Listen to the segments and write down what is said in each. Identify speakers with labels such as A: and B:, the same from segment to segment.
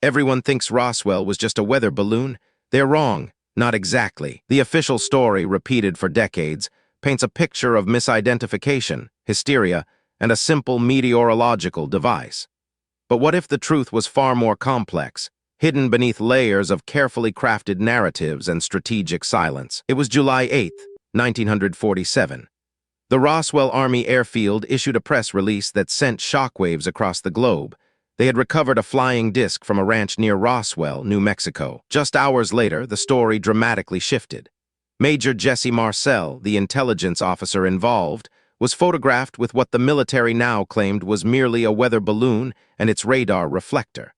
A: Everyone thinks Roswell was just a weather balloon. They're wrong. Not exactly. The official story, repeated for decades, paints a picture of misidentification, hysteria, and a simple meteorological device. But what if the truth was far more complex, hidden beneath layers of carefully crafted narratives and strategic silence? It was July 8th, 1947. The Roswell Army Airfield issued a press release that sent shockwaves across the globe. They had recovered a flying disc from a ranch near Roswell, New Mexico. Just hours later, the story dramatically shifted. Major Jesse Marcel, the intelligence officer involved, was photographed with what the military now claimed was merely a weather balloon and its radar reflector.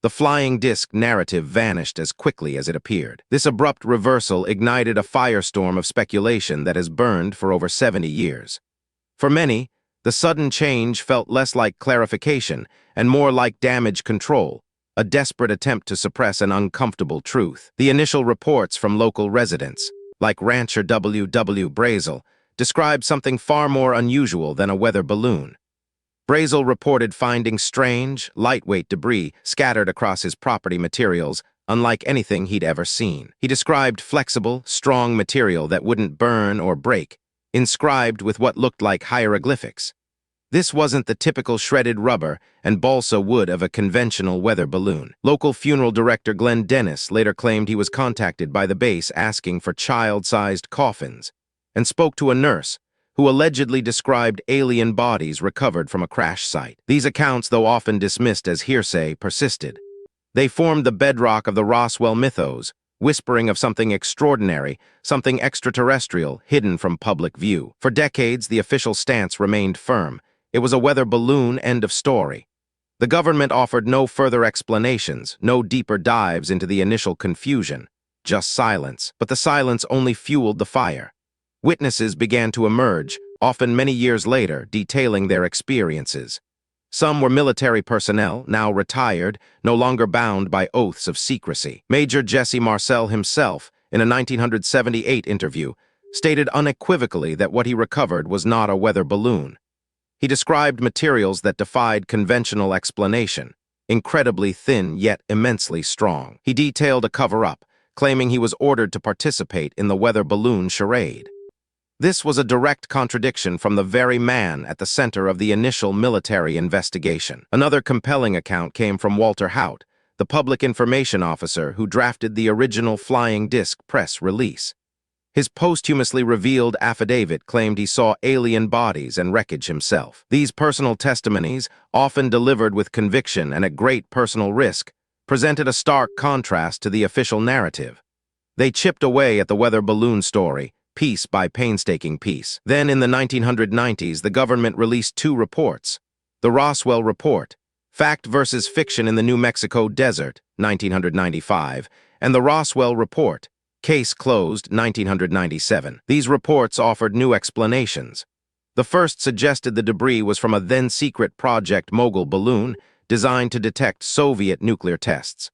A: The flying disc narrative vanished as quickly as it appeared. This abrupt reversal ignited a firestorm of speculation that has burned for over 70 years. For many, the sudden change felt less like clarification and more like damage control, a desperate attempt to suppress an uncomfortable truth. The initial reports from local residents, like rancher W.W. Brazel, described something far more unusual than a weather balloon. Brazel reported finding strange, lightweight debris scattered across his property materials, unlike anything he'd ever seen. He described flexible, strong material that wouldn't burn or break, inscribed with what looked like hieroglyphics. This wasn't the typical shredded rubber and balsa wood of a conventional weather balloon. Local funeral director Glenn Dennis later claimed he was contacted by the base asking for child-sized coffins, and spoke to a nurse who allegedly described alien bodies recovered from a crash site. These accounts, though often dismissed as hearsay, persisted. They formed the bedrock of the Roswell mythos, whispering of something extraordinary, something extraterrestrial, hidden from public view. For decades, the official stance remained firm. It was a weather balloon, end of story. The government offered no further explanations, no deeper dives into the initial confusion, just silence. But the silence only fueled the fire. Witnesses began to emerge, often many years later, detailing their experiences. Some were military personnel, now retired, no longer bound by oaths of secrecy. Major Jesse Marcel himself, in a 1978 interview, stated unequivocally that what he recovered was not a weather balloon. He described materials that defied conventional explanation, incredibly thin yet immensely strong. He detailed a cover-up, claiming he was ordered to participate in the weather balloon charade. This was a direct contradiction from the very man at the center of the initial military investigation. Another compelling account came from Walter Haut, the public information officer who drafted the original flying disc press release. His posthumously revealed affidavit claimed he saw alien bodies and wreckage himself. These personal testimonies, often delivered with conviction and at great personal risk, presented a stark contrast to the official narrative. They chipped away at the weather balloon story, piece by painstaking piece. Then in the 1990s, the government released two reports. The Roswell Report, Fact versus Fiction in the New Mexico Desert, 1995, and the Roswell Report, Case Closed, 1997. These reports offered new explanations. The first suggested the debris was from a then-secret Project Mogul balloon designed to detect Soviet nuclear tests.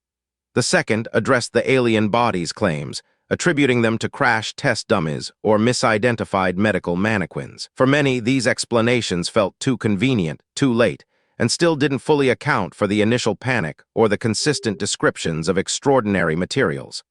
A: The second addressed the alien bodies claims, attributing them to crash test dummies or misidentified medical mannequins. For many, these explanations felt too convenient, too late, and still didn't fully account for the initial panic or the consistent descriptions of extraordinary materials.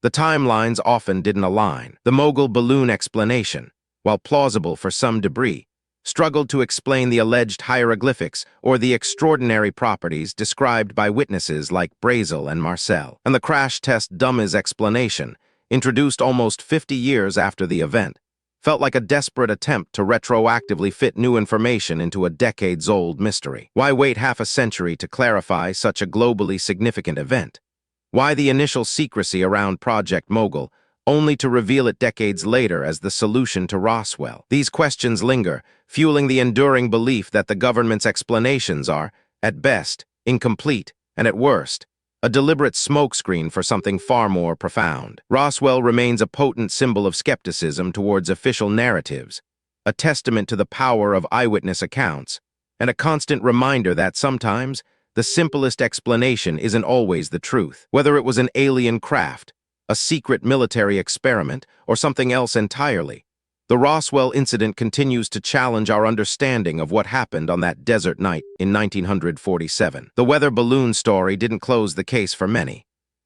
A: The timelines often didn't align. The Mogul balloon explanation, while plausible for some debris, struggled to explain the alleged hieroglyphics or the extraordinary properties described by witnesses like Brazel and Marcel. And the crash test dummies explanation, introduced almost 50 years after the event, felt like a desperate attempt to retroactively fit new information into a decades-old mystery. Why wait half a century to clarify such a globally significant event? Why the initial secrecy around Project Mogul, only to reveal it decades later as the solution to Roswell? These questions linger, fueling the enduring belief that the government's explanations are, at best, incomplete, and at worst, a deliberate smokescreen for something far more profound. Roswell remains a potent symbol of skepticism towards official narratives, a testament to the power of eyewitness accounts, and a constant reminder that sometimes the simplest explanation isn't always the truth. Whether it was an alien craft, a secret military experiment, or something else entirely, The Roswell incident continues to challenge our understanding of what happened on that desert night in 1947. The weather balloon story didn't close the case for many.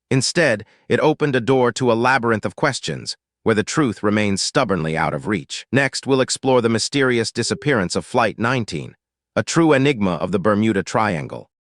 A: Instead, it opened a door to a labyrinth of questions, where the truth remains stubbornly out of reach. Next, we'll explore the mysterious disappearance of Flight 19, a true enigma of the Bermuda Triangle.